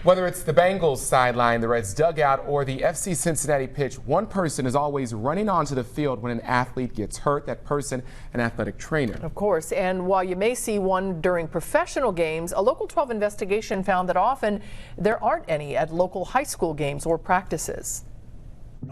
Whether it's the Bengals sideline, the Reds dugout, or the FC Cincinnati pitch, one person is always running onto the field when an athlete gets hurt. That person, an athletic trainer. Of course, and while you may see one during professional games, a Local 12 investigation found that often there aren't any at local high school games or practices.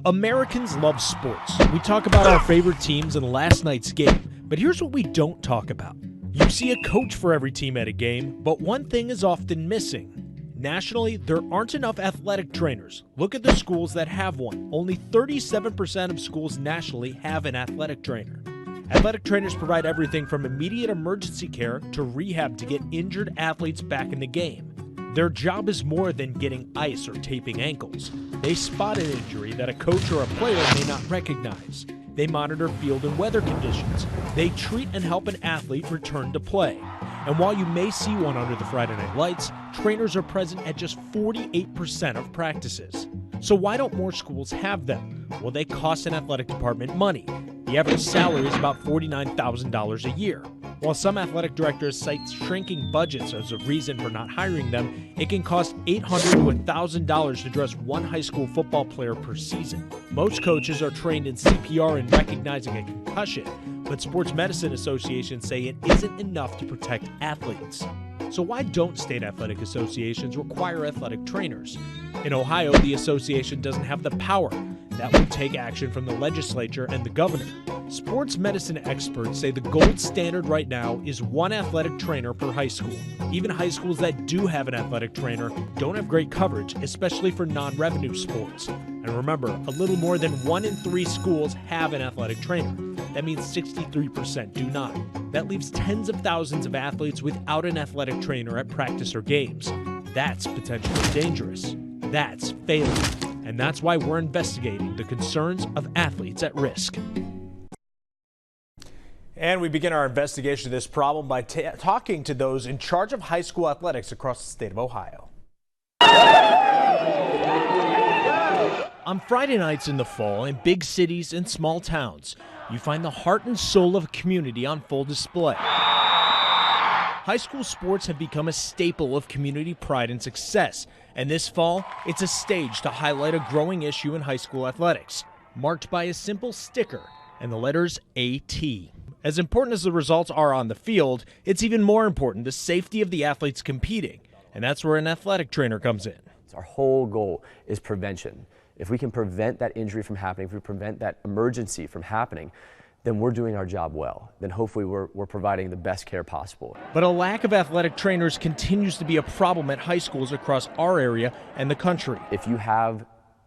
Americans love sports. We talk about our favorite teams and last night's game, but here's what we don't talk about. You see a coach for every team at a game, but one thing is often missing. Nationally, there aren't enough athletic trainers. Look at the schools that have one. Only 37% of schools nationally have an athletic trainer. Athletic trainers provide everything from immediate emergency care to rehab to get injured athletes back in the game. Their job is more than getting ice or taping ankles. They spot an injury that a coach or a player may not recognize. They monitor field and weather conditions. They treat and help an athlete return to play. And while you may see one under the Friday night lights, trainers are present at just 48% of practices. So why don't more schools have them? Well, they cost an athletic department money. The average salary is about $49,000 a year. While some athletic directors cite shrinking budgets as a reason for not hiring them, it can cost $800 to $1,000 to dress one high school football player per season. Most coaches are trained in CPR and recognizing a concussion, but sports medicine associations say it isn't enough to protect athletes. So why don't state athletic associations require athletic trainers? In Ohio, the association doesn't have the power. That would take action from the legislature and the governor. Sports medicine experts say the gold standard right now is one athletic trainer per high school. Even high schools that do have an athletic trainer don't have great coverage, especially for non-revenue sports. And remember, a little more than 1 in 3 schools have an athletic trainer. That means 63% do not. That leaves tens of thousands of athletes without an athletic trainer at practice or games. That's potentially dangerous. That's failing. And that's why we're investigating the concerns of athletes at risk. And we begin our investigation of this problem by talking to those in charge of high school athletics across the state of Ohio. On Friday nights in the fall, in big cities and small towns, you find the heart and soul of a community on full display. High school sports have become a staple of community pride and success, and this fall, it's a stage to highlight a growing issue in high school athletics, marked by a simple sticker and the letters AT. As important as the results are on the field, it's even more important the safety of the athletes competing, and that's where an athletic trainer comes in. Our whole goal is prevention. If we can prevent that injury from happening, if we prevent that emergency from happening, then we're doing our job well. Then hopefully we're providing the best care possible. But a lack of athletic trainers continues to be a problem at high schools across our area and the country. If you have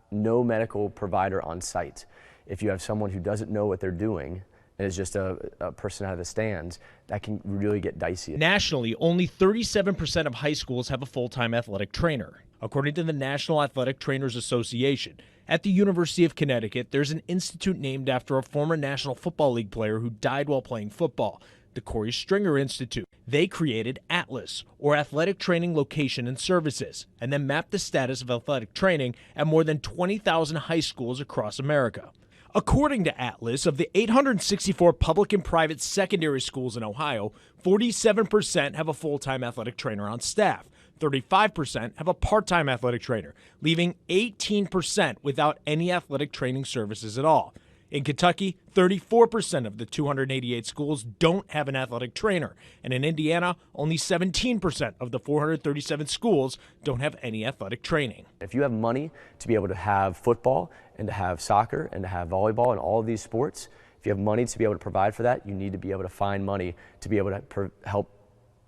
no medical provider on site, if you have someone who doesn't know what they're doing, and is just a person out of the stands, that can really get dicey. Nationally, only 37% of high schools have a full-time athletic trainer. According to the National Athletic Trainers Association, at the University of Connecticut, there's an institute named after a former National Football League player who died while playing football, the Corey Stringer Institute. They created ATLAS, or Athletic Training Location and Services, and then mapped the status of athletic training at more than 20,000 high schools across America. According to ATLAS, of the 864 public and private secondary schools in Ohio, 47% have a full-time athletic trainer on staff. 35% have a part-time athletic trainer, leaving 18% without any athletic training services at all. In Kentucky, 34% of the 288 schools don't have an athletic trainer, and in Indiana, only 17% of the 437 schools don't have any athletic training. If you have money to be able to have football and to have soccer and to have volleyball and all of these sports, if you have money to be able to provide for that, you need to be able to find money to be able to help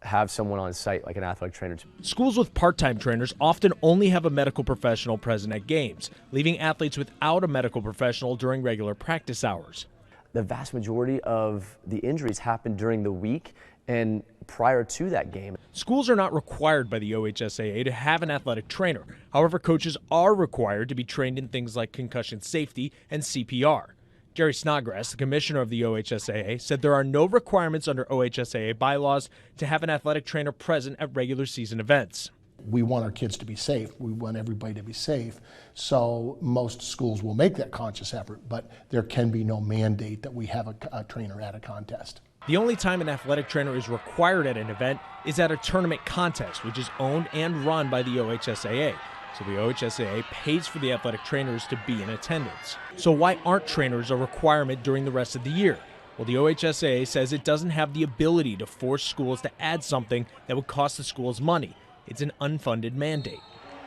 have someone on site like an athletic trainer. Schools with part-time trainers often only have a medical professional present at games, leaving athletes without a medical professional during regular practice hours. The vast majority of the injuries happen during the week and prior to that game. Schools are not required by the OHSAA to have an athletic trainer. However, coaches are required to be trained in things like concussion safety and CPR. Jerry Snodgrass, the commissioner of the OHSAA, said there are no requirements under OHSAA bylaws to have an athletic trainer present at regular season events. We want our kids to be safe. We want everybody to be safe. So most schools will make that conscious effort, but there can be no mandate that we have a trainer at a contest. The only time an athletic trainer is required at an event is at a tournament contest, which is owned and run by the OHSAA. So the OHSAA pays for the athletic trainers to be in attendance. So why aren't trainers a requirement during the rest of the year? Well, the OHSAA says it doesn't have the ability to force schools to add something that would cost the schools money. It's an unfunded mandate.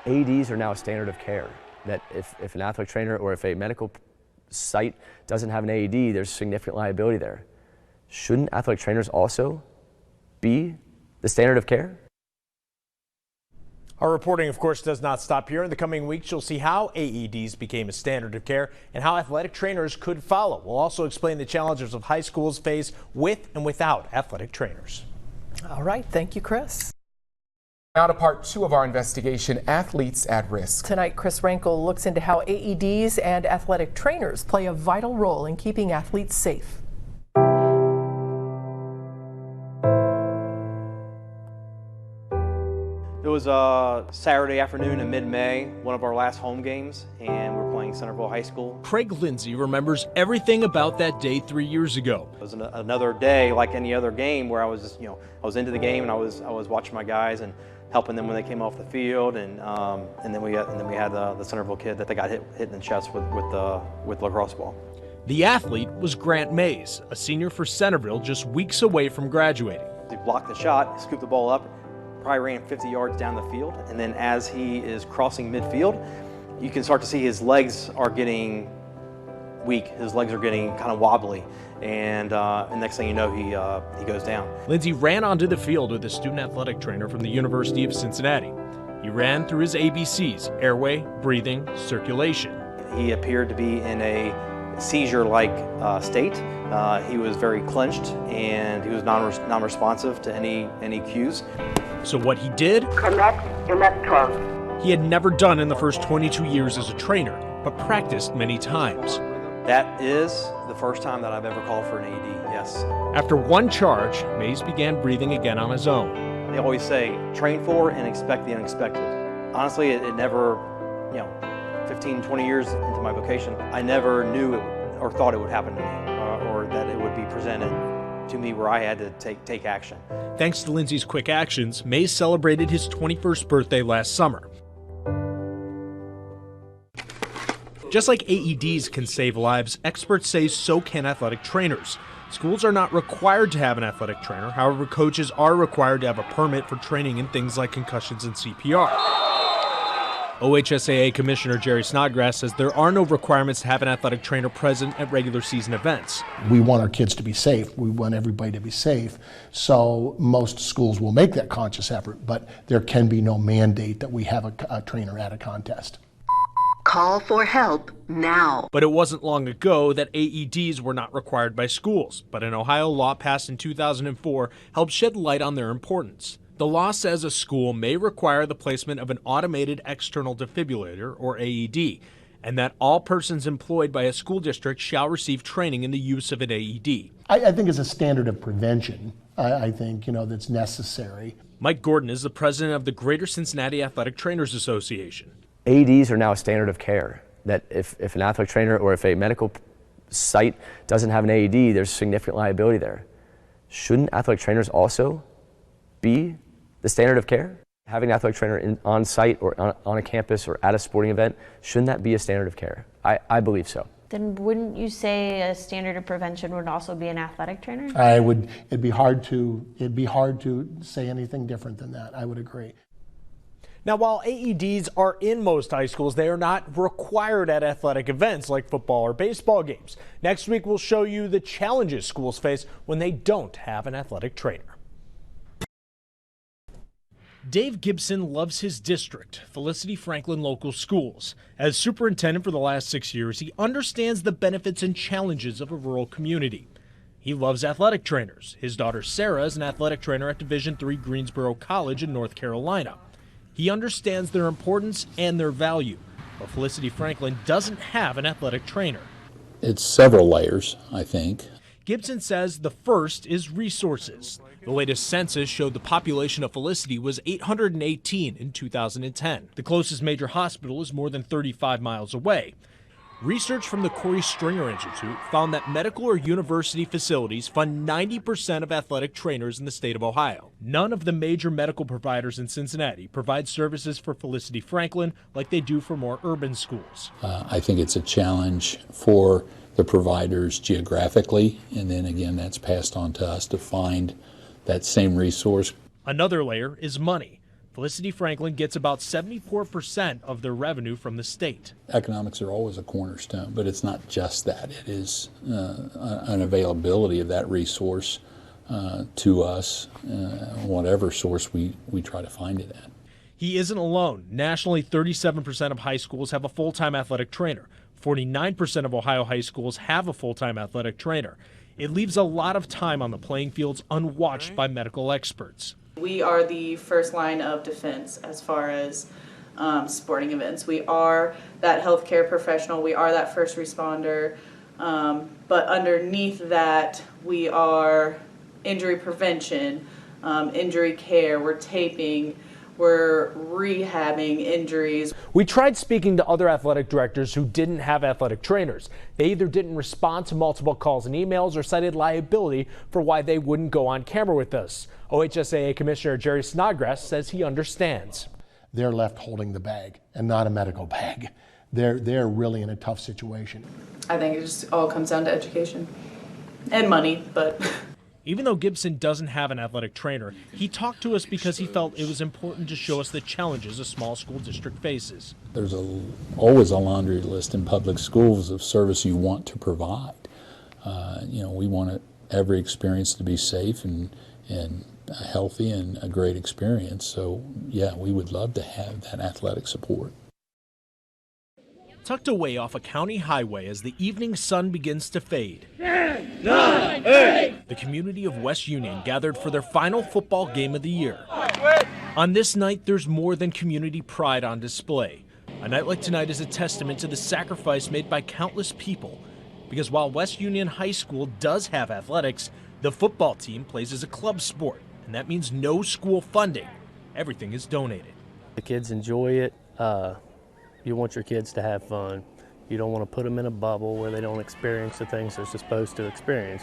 AEDs are now a standard of care, that if an athletic trainer or if a medical site doesn't have an AED, there's significant liability there. Shouldn't athletic trainers also be the standard of care? Our reporting, of course, does not stop here. In the coming weeks, you'll see how AEDs became a standard of care and how athletic trainers could follow. We'll also explain the challenges of high schools face with and without athletic trainers. All right. Thank you, Chris. Now to part 2 of our investigation, athletes at risk. Tonight, Chris Rankel looks into how AEDs and athletic trainers play a vital role in keeping athletes safe. It was a Saturday afternoon in mid-May, one of our last home games, and we're playing Centerville High School. Craig Lindsay remembers everything about that day 3 years ago. It was another day like any other game where I was, I was into the game and I was watching my guys and helping them when they came off the field, and then we had the Centerville kid that they got hit in the chest with the lacrosse ball. The athlete was Grant Mays, a senior for Centerville, just weeks away from graduating. He blocked the shot, scooped the ball up, probably ran 50 yards down the field, and then as he is crossing midfield, you can start to see his legs are getting weak. His legs are getting kind of wobbly, and next thing you know, he goes down. Lindsay ran onto the field with a student athletic trainer from the University of Cincinnati. He ran through his ABCs: airway, breathing, circulation. He appeared to be in a seizure-like state. He was very clenched, and he was non-responsive to any cues. So what he did? Connect electrode. He had never done in the first 22 years as a trainer, but practiced many times. That is the first time that I've ever called for an AED, yes. After one charge, Mays began breathing again on his own. They always say, train for and expect the unexpected. Honestly, it never, 15, 20 years into my vocation, I never knew it or thought it would happen to me, or that it would be presented to me where I had to take action. Thanks to Lindsay's quick actions, Mays celebrated his 21st birthday last summer. Just like AEDs can save lives, experts say so can athletic trainers. Schools are not required to have an athletic trainer. However, coaches are required to have a permit for training in things like concussions and CPR. OHSAA Commissioner Jerry Snodgrass says there are no requirements to have an athletic trainer present at regular season events. We want our kids to be safe. We want everybody to be safe. So most schools will make that conscious effort, but there can be no mandate that we have a trainer at a contest. Call for help now. But it wasn't long ago that AEDs were not required by schools, but an Ohio law passed in 2004 helped shed light on their importance. The law says a school may require the placement of an automated external defibrillator, or AED, and that all persons employed by a school district shall receive training in the use of an AED. I think it's a standard of prevention. I think, that's necessary. Mike Gordon is the president of the Greater Cincinnati Athletic Trainers Association. AEDs are now a standard of care, that if an athletic trainer or if a medical site doesn't have an AED, there's significant liability there. Shouldn't athletic trainers also be the standard of care? Having an athletic trainer on site or on a campus or at a sporting event, shouldn't that be a standard of care? I believe so. Then wouldn't you say a standard of prevention would also be an athletic trainer? It'd be hard to say anything different than that. I would agree. Now, while AEDs are in most high schools, they are not required at athletic events like football or baseball games. Next week, we'll show you the challenges schools face when they don't have an athletic trainer. Dave Gibson loves his district, Felicity Franklin Local Schools. As superintendent for the last 6 years, he understands the benefits and challenges of a rural community. He loves athletic trainers. His daughter Sarah is an athletic trainer at Division III Greensboro College in North Carolina. He understands their importance and their value, but Felicity Franklin doesn't have an athletic trainer. It's several layers, I think. Gibson says the first is resources. The latest census showed the population of Felicity was 818 in 2010. The closest major hospital is more than 35 miles away. Research from the Corey Stringer Institute found that medical or university facilities fund 90% of athletic trainers in the state of Ohio. None of the major medical providers in Cincinnati provide services for Felicity Franklin like they do for more urban schools. I think it's a challenge for the providers geographically, and then again, that's passed on to us to find that same resource. Another layer is money. Felicity Franklin gets about 74% of their revenue from the state. Economics are always a cornerstone, but it's not just that. It is an availability of that resource to us, whatever source we try to find it at. He isn't alone. Nationally, 37% of high schools have a full-time athletic trainer. 49% of Ohio high schools have a full-time athletic trainer. It leaves a lot of time on the playing fields unwatched by medical experts. We are the first line of defense as far as sporting events. We are that healthcare professional. We are that first responder. But underneath that, we are injury prevention, injury care. We're taping. We're rehabbing injuries. We tried speaking to other athletic directors who didn't have athletic trainers. They either didn't respond to multiple calls and emails or cited liability for why they wouldn't go on camera with us. OHSAA Commissioner Jerry Snodgrass says he understands. They're left holding the bag and not a medical bag. They're really in a tough situation. I think it just all comes down to education and money, but... Even though Gibson doesn't have an athletic trainer, he talked to us because he felt it was important to show us the challenges a small school district faces. There's always a laundry list in public schools of service you want to provide. We want every experience to be safe and healthy and a great experience. So, yeah, we would love to have that athletic support. Tucked away off a county highway as the evening sun begins to fade, the community of West Union gathered for their final football game of the year. On this night, there's more than community pride on display. A night like tonight is a testament to the sacrifice made by countless people. Because while West Union High School does have athletics, the football team plays as a club sport, and that means no school funding. Everything is donated. The kids enjoy it. You want your kids to have fun. You don't want to put them in a bubble where they don't experience the things they're supposed to experience.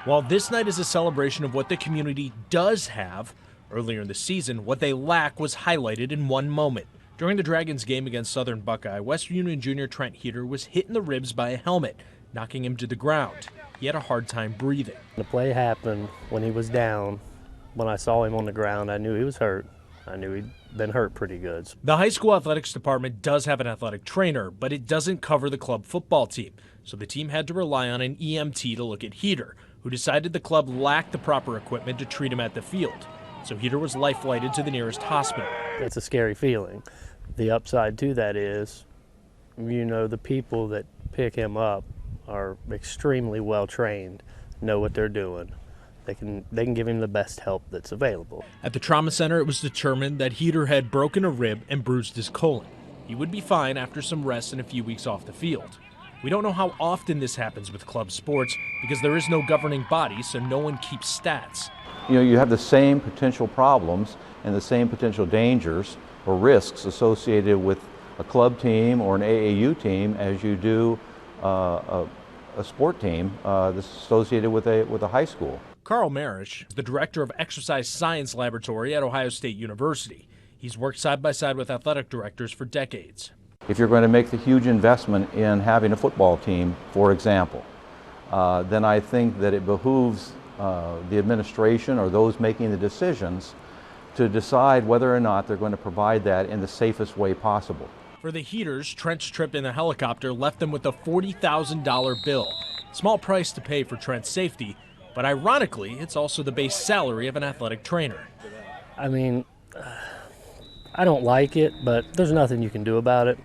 While this night is a celebration of what the community does have, earlier in the season, what they lack was highlighted in one moment. During the Dragons game against Southern Buckeye, West Union junior Trent Heater was hit in the ribs by a helmet, knocking him to the ground. He had a hard time breathing. The play happened when he was down. When I saw him on the ground, I knew he was hurt. I knew he'd been hurt pretty good. The high school athletics department does have an athletic trainer, but it doesn't cover the club football team. So the team had to rely on an EMT to look at Heater, who decided the club lacked the proper equipment to treat him at the field. So Heater was life-flighted to the nearest hospital. It's a scary feeling. The upside to that is, the people that pick him up are extremely well trained, know what they're doing. They can give him the best help that's available. At the trauma center, it was determined that Heater had broken a rib and bruised his colon. He would be fine after some rest and a few weeks off the field. We don't know how often this happens with club sports because there is no governing body, so no one keeps stats. You have the same potential problems and the same potential dangers or risks associated with a club team or an AAU team as you do a sport team that's associated with a high school. Carl Marish is the director of Exercise Science Laboratory at Ohio State University. He's worked side by side with athletic directors for decades. If you're going to make the huge investment in having a football team, for example, then I think that it behooves the administration or those making the decisions to decide whether or not they're going to provide that in the safest way possible. For the Heaters, Trent's trip in the helicopter left them with a $40,000 bill. Small price to pay for Trent's safety, but ironically, it's also the base salary of an athletic trainer. I don't like it, but there's nothing you can do about it.